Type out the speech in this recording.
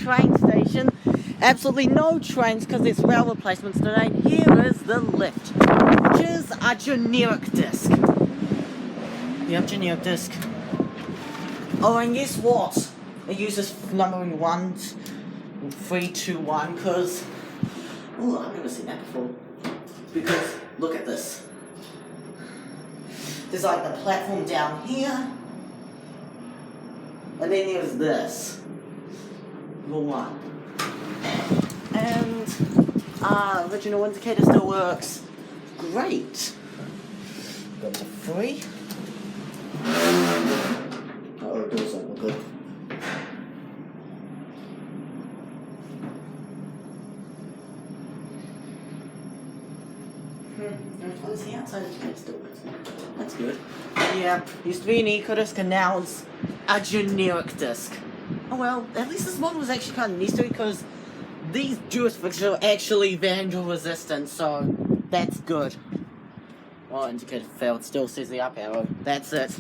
train station. Absolutely no trains because there's rail replacements today. Here is the lift, which is a generic disc. Yep, generic disc. Oh, and guess what? It uses numbering 1, 3, 2, 1 because... Oh, I've never seen that before. Because, look at this. There's like the platform down here. And then there's this. Number 1. And original indicator still works. Great. Go to 3. Oh, it does look good. Let's see outside the indicator still works. That's good. Yeah, used to be an eco-disc and now it's a generic disc. Oh well, at least this model was actually kind of neat because these Dewhurst fixtures are actually vandal resistant, so that's good. Oh, indicator failed, still says the up arrow. That's it.